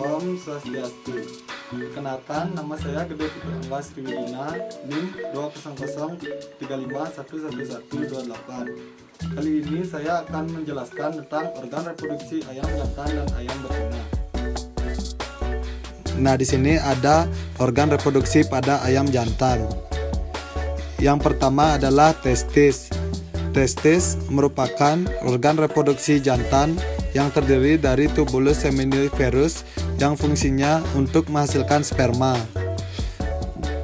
Om Swastiastu. Perkenalkan, nama saya Gede Putra Angga Sriwidina, NIM 20013111128. Kali ini saya akan menjelaskan tentang organ reproduksi ayam jantan dan ayam betina. Nah, di sini ada organ reproduksi pada ayam jantan. Yang pertama adalah testis. Testis merupakan organ reproduksi jantan yang terdiri dari tubulus seminiferus yang fungsinya untuk menghasilkan sperma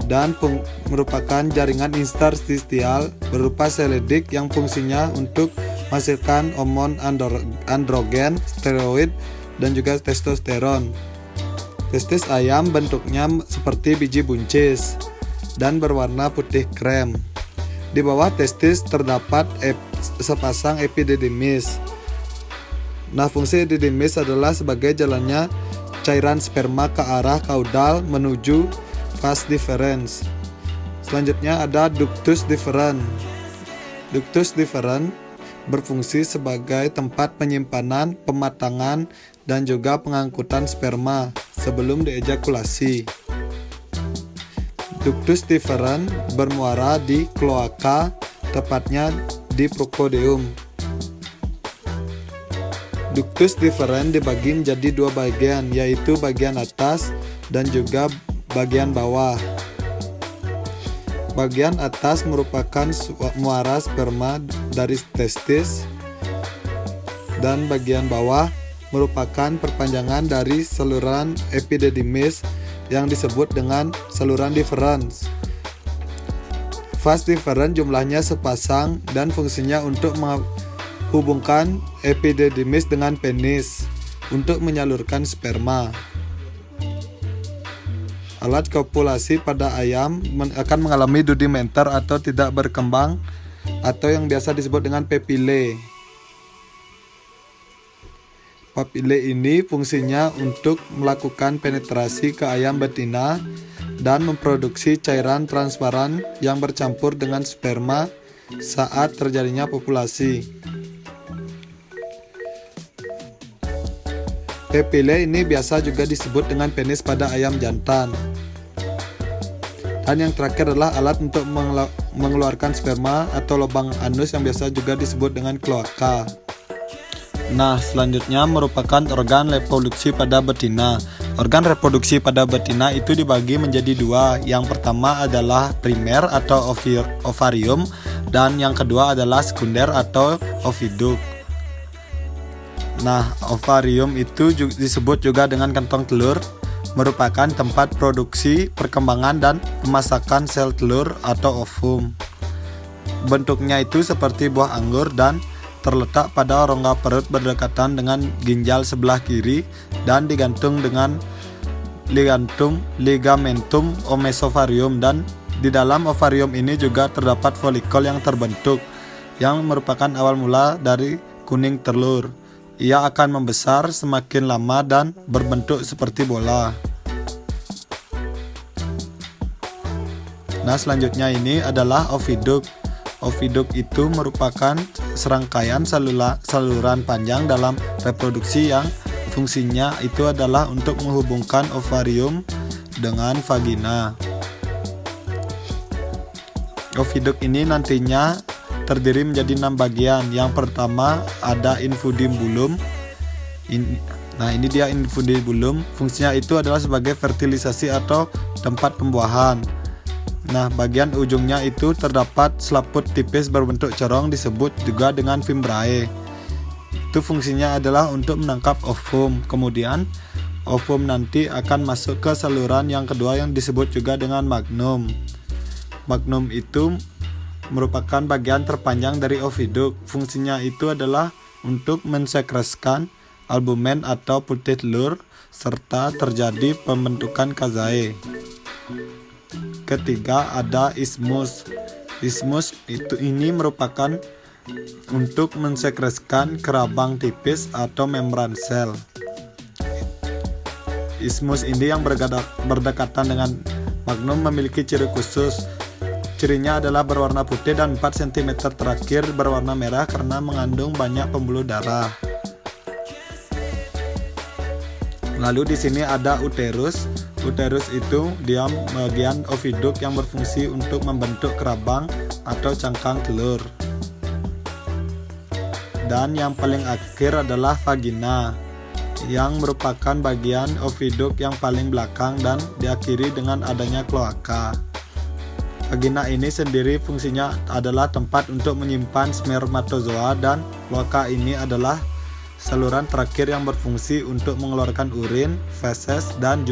dan merupakan jaringan interstisial berupa seledik yang fungsinya untuk menghasilkan hormon androgen, steroid, dan juga testosteron. Testis ayam bentuknya seperti biji buncis dan berwarna putih krem. Di bawah testis terdapat sepasang epididymis. Nah, fungsi epididymis adalah sebagai jalannya cairan sperma ke arah kaudal menuju vas deferens. Selanjutnya ada ductus deferens. Ductus deferens berfungsi sebagai tempat penyimpanan, pematangan, dan juga pengangkutan sperma sebelum diejakulasi. Ductus deferens bermuara di kloaka, tepatnya di procodeum. Ductus deferens dibagi menjadi dua bagian, yaitu bagian atas dan juga bagian bawah. Bagian atas merupakan muara sperma dari testis dan bagian bawah merupakan perpanjangan dari saluran epididymis yang disebut dengan saluran deferens. Vas deferens jumlahnya sepasang dan fungsinya untuk hubungkan epididymis dengan penis untuk menyalurkan sperma. Alat kopulasi pada ayam akan mengalami rudimenter atau tidak berkembang atau yang biasa disebut dengan papile. Papile ini fungsinya untuk melakukan penetrasi ke ayam betina dan memproduksi cairan transparan yang bercampur dengan sperma saat terjadinya populasi. Papile ini biasa juga disebut dengan penis pada ayam jantan. Dan yang terakhir adalah alat untuk mengeluarkan sperma atau lubang anus yang biasa juga disebut dengan kloaka. Nah, selanjutnya merupakan organ reproduksi pada betina. Organ reproduksi pada betina itu dibagi menjadi dua. Yang pertama adalah primer atau ovarium dan yang kedua adalah sekunder atau oviduk. Nah, ovarium itu disebut juga dengan kantong telur, merupakan tempat produksi, perkembangan, dan pemasakan sel telur atau ovum. Bentuknya itu seperti buah anggur dan terletak pada rongga perut berdekatan dengan ginjal sebelah kiri dan digantung dengan ligamentum mesovarium, dan di dalam ovarium ini juga terdapat folikel yang terbentuk yang merupakan awal mula dari kuning telur. Ia akan membesar semakin lama dan berbentuk seperti bola. Nah, selanjutnya ini adalah oviduk. Oviduk itu merupakan serangkaian saluran panjang dalam reproduksi yang fungsinya itu adalah untuk menghubungkan ovarium dengan vagina. Oviduk ini nantinya terdiri menjadi 6 bagian. Yang pertama ada infundibulum. Nah, ini dia infundibulum. Fungsinya itu adalah sebagai fertilisasi atau tempat pembuahan. Nah, bagian ujungnya itu terdapat selaput tipis berbentuk corong disebut juga dengan fimbriae. Itu fungsinya adalah untuk menangkap ovum. Kemudian ovum nanti akan masuk ke saluran yang kedua yang disebut juga dengan magnum. Magnum itu merupakan bagian terpanjang dari oviduk. Fungsinya itu adalah untuk mensekreskan albumen atau putih telur serta terjadi pembentukan kazae. Ketiga ada isthmus. Isthmus ini merupakan untuk mensekreskan kerabang tipis atau membran sel. Isthmus ini yang berdekatan dengan magnum memiliki ciri khusus. Cirinya adalah berwarna putih dan 4 cm terakhir berwarna merah karena mengandung banyak pembuluh darah. Lalu di sini ada uterus. Uterus itu dia bagian oviduk yang berfungsi untuk membentuk kerabang atau cangkang telur. Dan yang paling akhir adalah vagina, yang merupakan bagian oviduk yang paling belakang dan diakhiri dengan adanya kloaka. Vagina ini sendiri fungsinya adalah tempat untuk menyimpan spermatozoa, dan kloaka ini adalah saluran terakhir yang berfungsi untuk mengeluarkan urin, feses, dan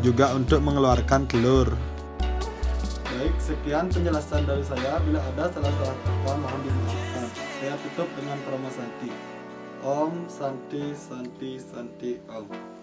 juga untuk mengeluarkan telur. Baik, sekian penjelasan dari saya. Bila ada salah-salah kata mohon dimaafkan. Saya tutup dengan Parama Santi. Om Santi Santi Santi Om.